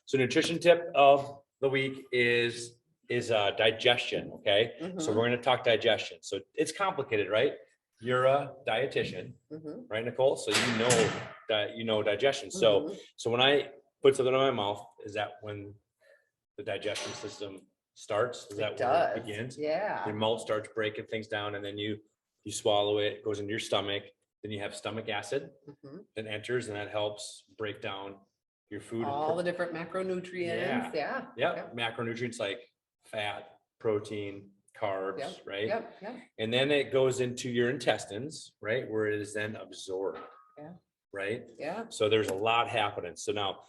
So nutrition tip of the week is digestion. Okay. So we're going to talk digestion. So it's complicated, right? You're a dietitian, right, Nicole? So you know digestion. So when I put something in my mouth, is that when the digestion system starts? Is that where it begins? Yeah. Your mouth starts breaking things down, and then you swallow it. It goes into your stomach. Then you have stomach acid that enters, and that helps break down your food. All the different macronutrients. Yeah. Macronutrients like fat, protein, carbs, right? Yep. And then it goes into your intestines, right? Where it is then absorbed. Yeah. Right? Yeah. So there's a lot happening. So now,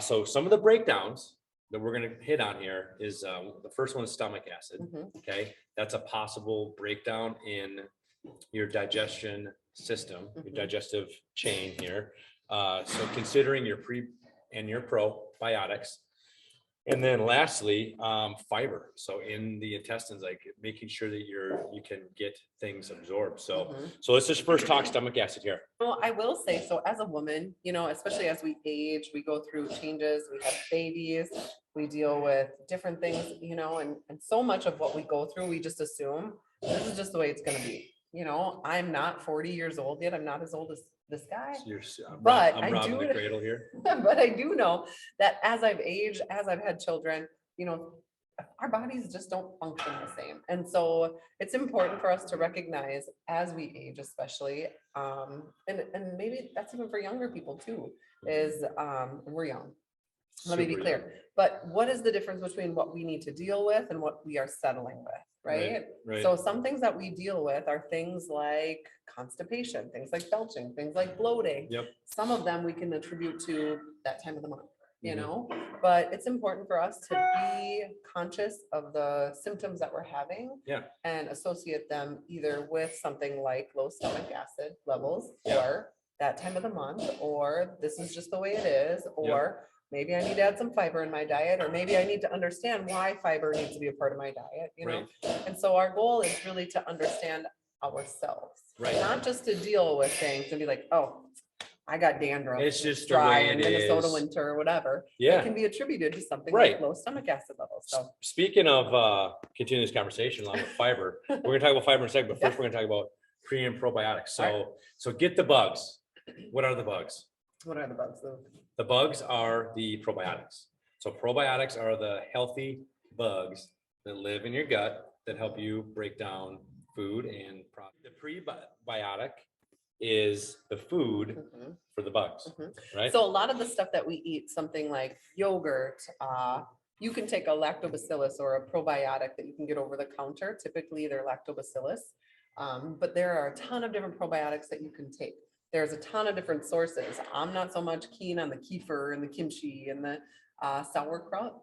so some of the breakdowns that we're going to hit on here is the first one is stomach acid. Okay. That's a possible breakdown in your digestion system, your digestive chain here. So considering your pre and your probiotics. And then lastly, fiber. So in the intestines, like making sure that you can get things absorbed. So let's just first talk stomach acid here. Well, I will say, so as a woman, especially as we age, we go through changes, we have babies, we deal with different things, and so much of what we go through, we just assume this is just the way it's going to be. I'm not 40 years old yet. I'm not as old as this guy, but I'm robbing the cradle here. But I do know that as I've aged, as I've had children, our bodies just don't function the same. And so it's important for us to recognize as we age, especially, and maybe that's even for younger people too, is we're young. Let me be clear. But what is the difference between what we need to deal with and what we are settling with, right? So some things that we deal with are things like constipation, things like belching, things like bloating. Some of them we can attribute to that time of the month, but it's important for us to be conscious of the symptoms that we're having and associate them either with something like low stomach acid levels or that time of the month, or this is just the way it is, or maybe I need to add some fiber in my diet, or maybe I need to understand why fiber needs to be a part of my diet, And so our goal is really to understand ourselves, not just to deal with things and be like, oh, I got dandruff. It's just dry the way in it Minnesota is. winter or whatever. It can be attributed to something like low stomach acid levels. So speaking of continuing this conversation along with fiber, we're going to talk about fiber in a second, but first we're going to talk about pre and probiotics. So get the bugs. What are the bugs? What are the bugs? The bugs are the probiotics. So probiotics are the healthy bugs that live in your gut that help you break down food and the prebiotic is the food for the bugs, right? So a lot of the stuff that we eat, something like yogurt, you can take a lactobacillus or a probiotic that you can get over the counter. Typically they're lactobacillus, but there are a ton of different probiotics that you can take. There's a ton of different sources. I'm not so much keen on the kefir and the kimchi and the sauerkraut,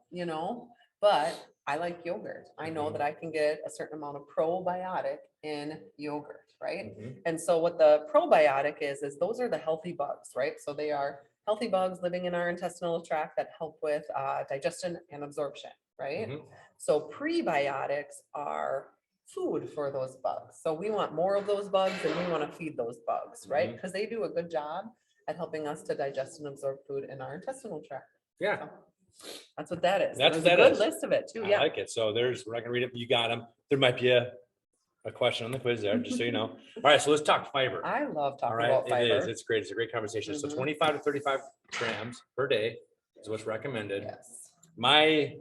but I like yogurt. I know that I can get a certain amount of probiotic in yogurt, right? And so what the probiotic is those are the healthy bugs, right? So they are healthy bugs living in our intestinal tract that help with digestion and absorption, right? So prebiotics are food for those bugs. So we want more of those bugs and we want to feed those bugs, right? Because they do a good job at helping us to digest and absorb food in our intestinal tract. Yeah. So that's what that is. That's a good list of it too. I like it. So we're not gonna read it, but you got them. There might be a question on the quiz there, just so you know. All right, so let's talk fiber. I love talking about fiber. It is. It's great. It's a great conversation. So 25 to 35 grams per day is what's recommended. Yes. My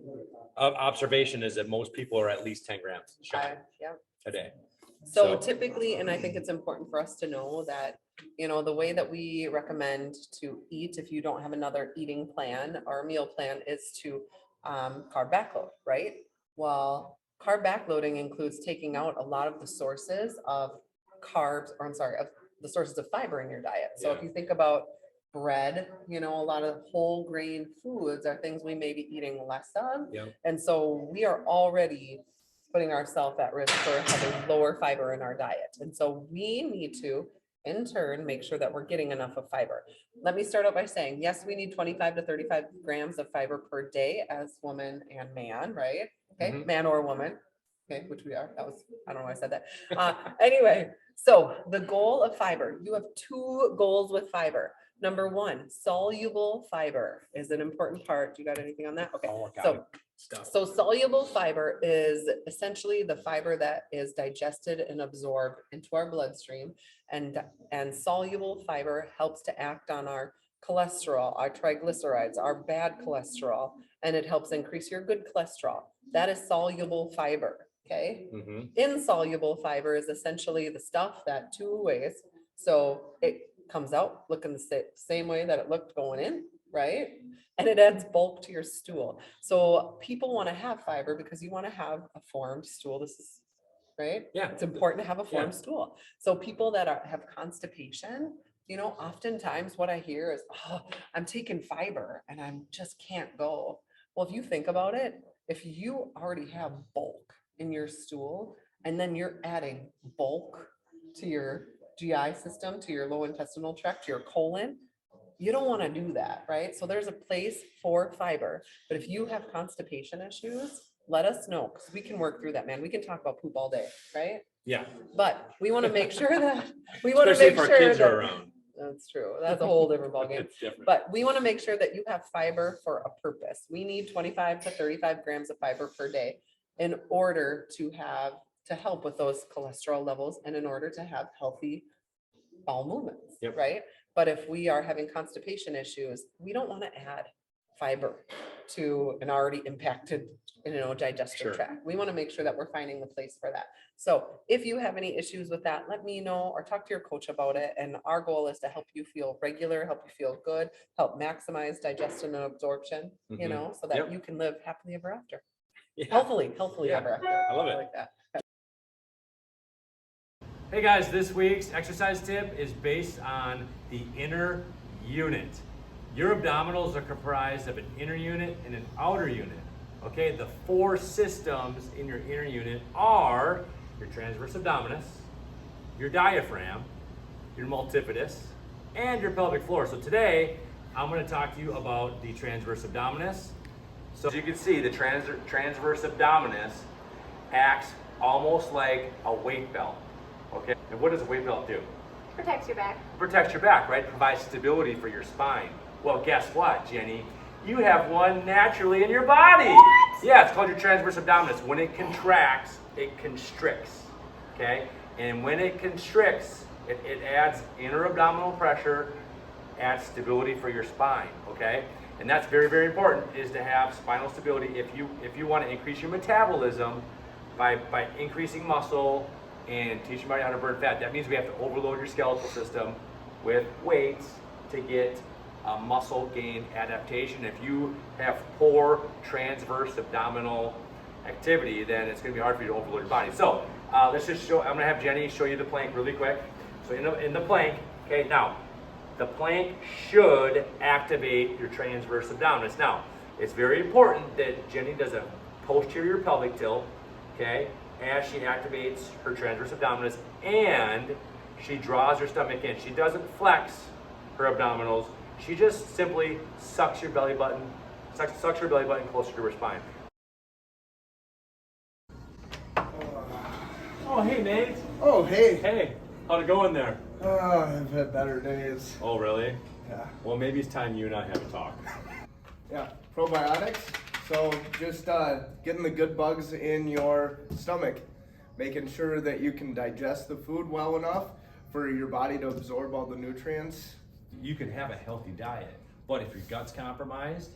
observation is that most people are at least 10 grams a day. So typically, and I think it's important for us to know that, the way that we recommend to eat, if you don't have another eating plan or meal plan, is to carb backload, right? Well, carb backloading includes taking out a lot of the sources of of the sources of fiber in your diet. So if you think about bread, a lot of whole grain foods are things we may be eating less of. And so we are already putting ourselves at risk for having lower fiber in our diet. And so we need to, in turn, make sure that we're getting enough of fiber. Let me start out by saying, yes, we need 25 to 35 grams of fiber per day as woman and man, right? Okay, man or woman. Okay, which we are. I don't know why I said that. Anyway, So the goal of fiber, you have two goals with fiber. Number one, soluble fiber is an important part. You got anything on that? Okay. Oh, got So it. Stuff. So soluble fiber is essentially the fiber that is digested and absorbed into our bloodstream. And soluble fiber helps to act on our cholesterol, our triglycerides, our bad cholesterol, and it helps increase your good cholesterol. That is soluble fiber, okay? Mhm. Insoluble fiber is essentially the stuff that two ways. So it comes out looking the same way that it looked going in, right? And it adds bulk to your stool. So people want to have fiber because you want to have a formed stool. This is right. Yeah. It's important to have a formed stool. So people that have constipation, oftentimes what I hear is, oh, I'm taking fiber and I just can't go. Well, if you think about it, if you already have bulk in your stool and then you're adding bulk to your GI system, to your low intestinal tract, to your colon, you don't want to do that, right? So there's a place for fiber, but if you have constipation issues, let us know because we can work through that, man. We can talk about poop all day, right? Yeah. But we want to make sure that Especially if our kids are around. That's true. That's a whole different ballgame. It's different. But we want to make sure that you have fiber for a purpose. We need 25 to 35 grams of fiber per day in order to help with those cholesterol levels and in order to have healthy bowel movements, Yep. right? But if we are having constipation issues, we don't want to add fiber to an already impacted, digestive Sure. tract. We want to make sure that we're finding the place for that. So if you have any issues with that, let me know or talk to your coach about it. And our goal is to help you feel regular, help you feel good, help maximize digestion and absorption, Mhm. so that Yep. you can live happily ever after. Yeah. Healthily Yeah. ever after. I love it. like that. Hey guys, this week's exercise tip is based on the inner unit. Your abdominals are comprised of an inner unit and an outer unit. Okay, the four systems in your inner unit are your transverse abdominis, your diaphragm, your multifidus, and your pelvic floor. So today, I'm going to talk to you about the transverse abdominis. So as you can see, the transverse abdominis acts almost like a weight belt. Okay, and what does a weight belt do? Protects your back. Protects your back, right? Provides stability for your spine. Well, guess what, Jenny? You have one naturally in your body. What? Yeah, it's called your transverse abdominis. When it contracts, it constricts. Okay? And when it constricts, it adds inner abdominal pressure, adds stability for your spine. Okay? And that's very, very important, is to have spinal stability if you want to increase your metabolism by increasing muscle and teach your body how to burn fat. That means we have to overload your skeletal system with weights to get a muscle gain adaptation. If you have poor transverse abdominal activity, then it's going to be hard for you to overload your body. So let's just show. I'm going to have Jenny show you the plank really quick. So in the plank, okay. Now, the plank should activate your transverse abdominis. Now, it's very important that Jenny does a posterior pelvic tilt, okay, as she activates her transverse abdominis, and she draws her stomach in. She doesn't flex her abdominals. She just simply sucks her belly button closer to her spine. Oh, hey, Nate. Oh, hey. Hey, how'd it go in there? I've had better days. Oh, really? Yeah. Well, maybe it's time you and I have a talk. Yeah, probiotics. So just getting the good bugs in your stomach, making sure that you can digest the food well enough for your body to absorb all the nutrients. You can have a healthy diet, but if your gut's compromised,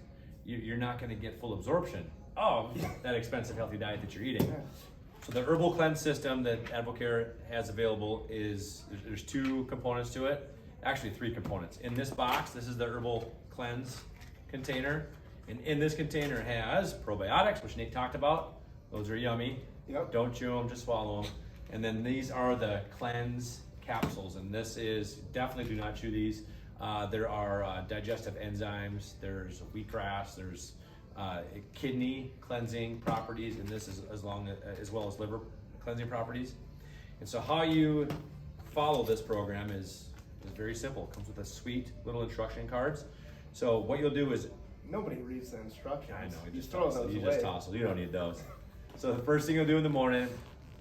you're not going to get full absorption of that expensive healthy diet that you're eating. Yeah. So the herbal cleanse system that Advocare has available there's two components to it, actually three components. In this box, this is the herbal cleanse container, and in this container has probiotics, which Nate talked about. Those are yummy. Yep. Don't chew them, just swallow them. And then these are the cleanse capsules, and this is, definitely do not chew these. There are digestive enzymes, there's wheatgrass, there's kidney cleansing properties, and this is as well as liver cleansing properties. And so how you follow this program is very simple. It comes with a sweet little instruction cards. So what you'll do is, Nobody reads the instructions. I know, you just throw toss those it. You away. just toss it. You don't need those. So the first thing you'll do in the morning,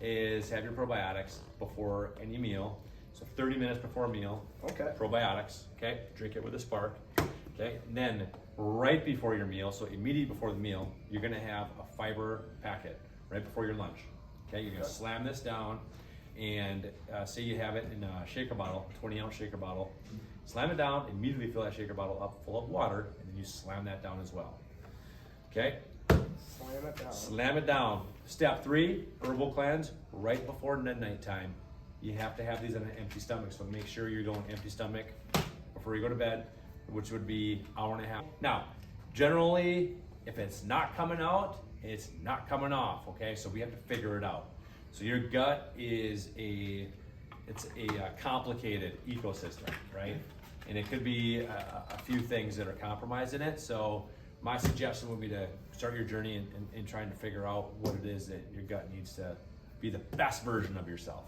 is have your probiotics before any meal. So 30 minutes before a meal, Okay. probiotics, okay? Drink it with a spark, okay? And then right before your meal, so immediately before the meal, you're gonna have a fiber packet right before your lunch, okay? You're gonna slam this down and say you have it in a shaker bottle, 20-ounce shaker bottle. Slam it down, immediately fill that shaker bottle up full of water, and then you slam that down as well, okay? Slam it down. Slam it down. Step 3, herbal cleanse, right before midnight time. You have to have these on an empty stomach, so make sure you're going empty stomach before you go to bed, which would be hour and a half. Now, generally, if it's not coming out, it's not coming off, okay? So we have to figure it out. So your gut is a complicated ecosystem, right? And it could be a few things that are compromised in it. So my suggestion would be to start your journey in trying to figure out what it is that your gut needs to be the best version of yourself.